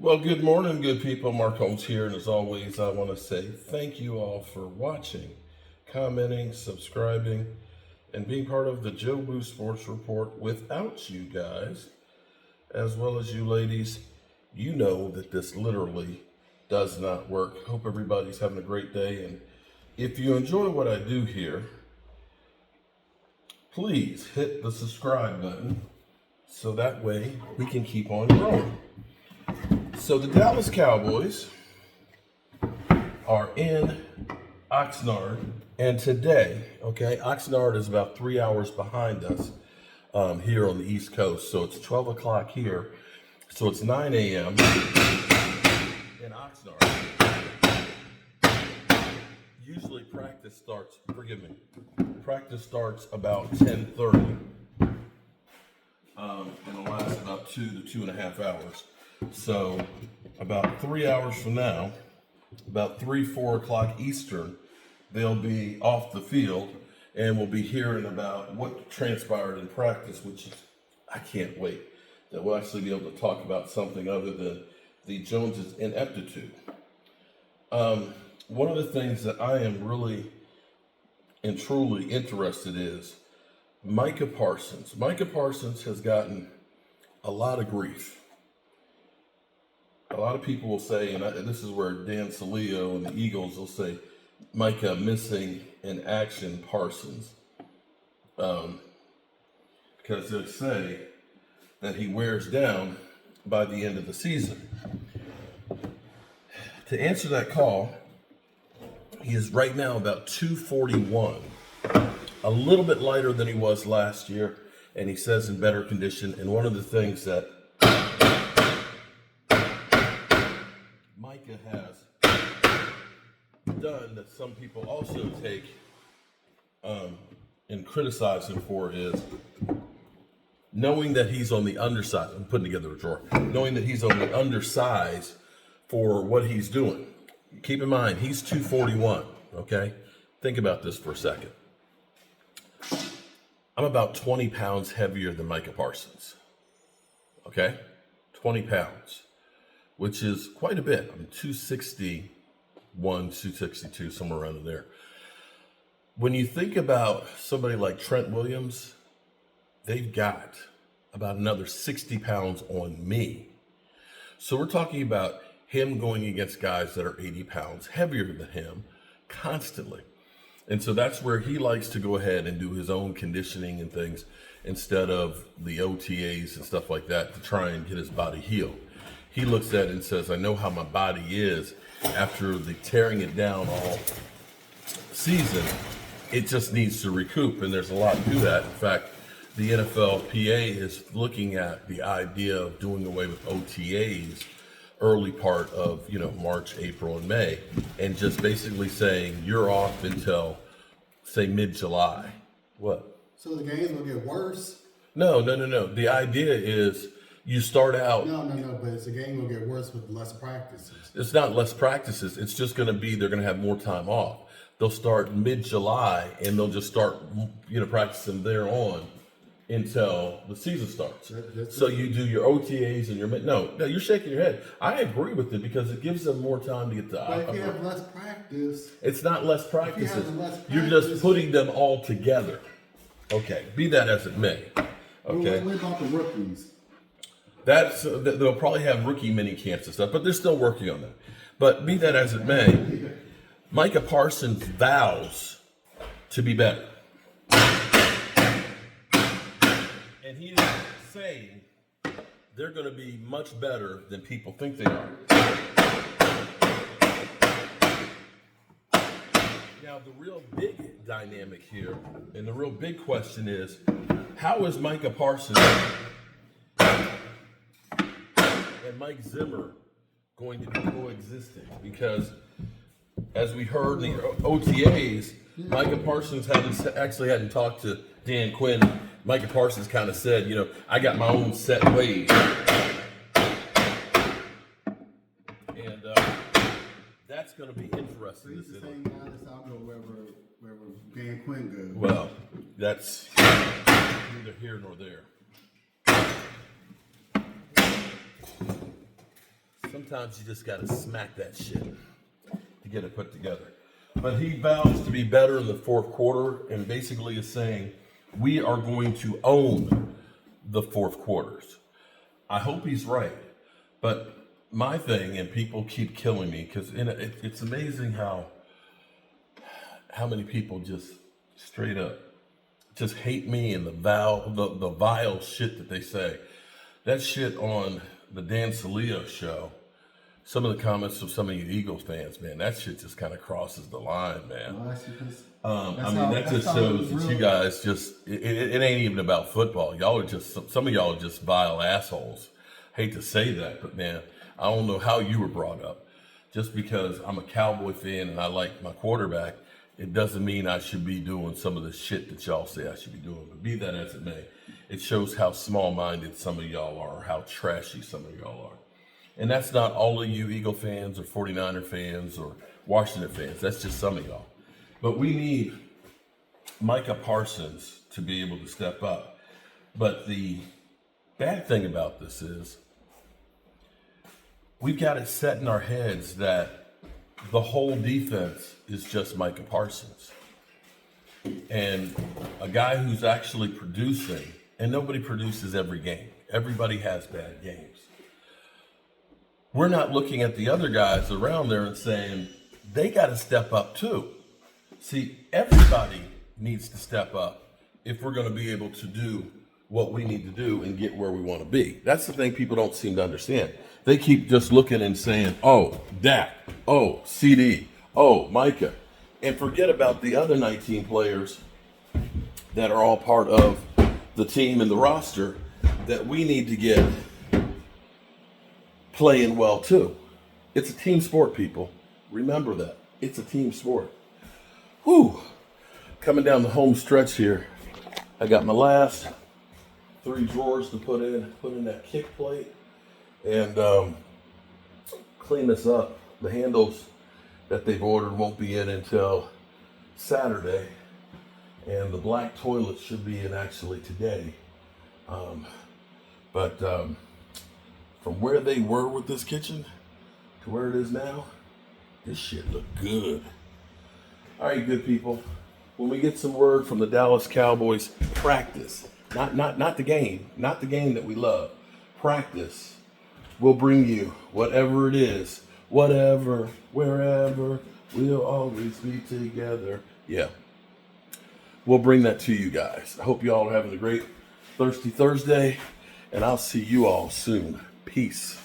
Well, good morning, good people. Mark Holmes here, and as always, I want to say thank you all for watching, commenting, subscribing, and being part of the Joe Boo Sports Report. Without you guys, as well as you ladies, you know that this literally does not work. Hope everybody's having a great day, and if you enjoy what I do here, please hit the subscribe button so that way we can keep on growing. So the Dallas Cowboys are in Oxnard, and today, Oxnard is about 3 hours behind us here on the East Coast. So it's 12 o'clock here, so it's 9 a.m. in Oxnard. Usually practice starts about 10:30, and it'll last about 2 to 2.5 hours. So about 3 hours from now, about 4 o'clock Eastern, they'll be off the field and we'll be hearing about what transpired in practice, which is, I can't wait, that we'll actually be able to talk about something other than the Joneses' ineptitude. One of the things that I am really and truly interested is Micah Parsons. Micah Parsons has gotten a lot of grief. A lot of people will say, and this is where Dan Salio and the Eagles will say, Micah missing in action Parsons. Because they'll say that he wears down by the end of the season. To answer that call, he is right now about 241, a little bit lighter than he was last year, and he says in better condition. And one of the things that Micah has done that some people also take and criticize him for is knowing that he's on the underside. I'm putting together a drawer. Knowing that he's on the undersize for what he's doing. Keep in mind, he's 241, okay? Think about this for a second. I'm about 20 pounds heavier than Micah Parsons, okay? 20 pounds, which is quite a bit. I'm 261, 262, somewhere around in there. When you think about somebody like Trent Williams, they've got about another 60 pounds on me. So we're talking about him going against guys that are 80 pounds heavier than him constantly. And so that's where he likes to go ahead and do his own conditioning and things instead of the OTAs and stuff like that to try and get his body healed. He looks at it and says, I know how my body is after the tearing it down all season. It just needs to recoup, and there's a lot to that. In fact, the NFLPA is looking at the idea of doing away with OTAs early part of, March, April, and May, and just basically saying you're off until, say, mid-July. What? So the games will get worse? No. The idea is you start out. No, but the game will get worse with less practices. It's not less practices. It's just going to be they're going to have more time off. They'll start mid-July, and they'll just start, practicing there on until the season starts. So you do your OTAs and your no, you're shaking your head. I agree with it because it gives them more time to get to. But if you have less practice, it's not less practices. You're just putting them all together. Okay, be that as it may. Okay. What about the rookies? They'll probably have rookie mini camps and stuff, but they're still working on that. But be that as it may, Micah Parsons vows to be better. And he is saying they're going to be much better than people think they are. Now, the real big dynamic here, and the real big question is, how is Micah Parsons and Mike Zimmer going to be coexisting? Because, as we heard in the OTAs, Micah Parsons hadn't talked to Dan Quinn. Micah Parsons kind of said, I got my own set ways. And that's going to be interesting. He's saying now I'll go wherever Dan Quinn goes. Well, that's neither here nor there. sometimes you just got to smack that shit to get it put together. But he vows to be better in the fourth quarter and basically is saying, we are going to own the fourth quarters. I hope he's right. But my thing, and people keep killing me, because it's amazing how many people just straight up just hate me and the vile shit that they say. That shit on the Dan Salio show, some of the comments from some of you Eagles fans, man, that shit just kind of crosses the line, man. Well, that's because That just shows that you guys just, it ain't even about football. Y'all are just, some of y'all are just vile assholes. Hate to say that, but man, I don't know how you were brought up. Just because I'm a Cowboy fan and I like my quarterback, it doesn't mean I should be doing some of the shit that y'all say I should be doing. But be that as it may, it shows how small-minded some of y'all are, or how trashy some of y'all are. And that's not all of you Eagle fans or 49er fans or Washington fans. That's just some of y'all. But we need Micah Parsons to be able to step up. But the bad thing about this is we've got it set in our heads that the whole defense is just Micah Parsons. And a guy who's actually producing, and nobody produces every game. Everybody has bad games. We're not looking at the other guys around there and saying, they got to step up too. See, everybody needs to step up if we're going to be able to do what we need to do and get where we want to be. That's the thing people don't seem to understand. They keep just looking and saying, oh, Dak, oh, CD, oh, Micah, and forget about the other 19 players that are all part of the team and the roster that we need to get playing well too. It's a team sport, people. Remember that. It's a team sport. Whew. Coming down the home stretch here, I got my last 3 drawers to put in that kick plate and clean this up. The handles that they've ordered won't be in until Saturday, and the black toilet should be in actually today. But from where they were with this kitchen to where it is now, this shit look good. All right, good people. When we get some word from the Dallas Cowboys, practice. Not the game. Not the game that we love. Practice. We'll bring you whatever it is. Whatever, wherever, we'll always be together. Yeah. We'll bring that to you guys. I hope you all are having a great Thirsty Thursday, and I'll see you all soon. Peace.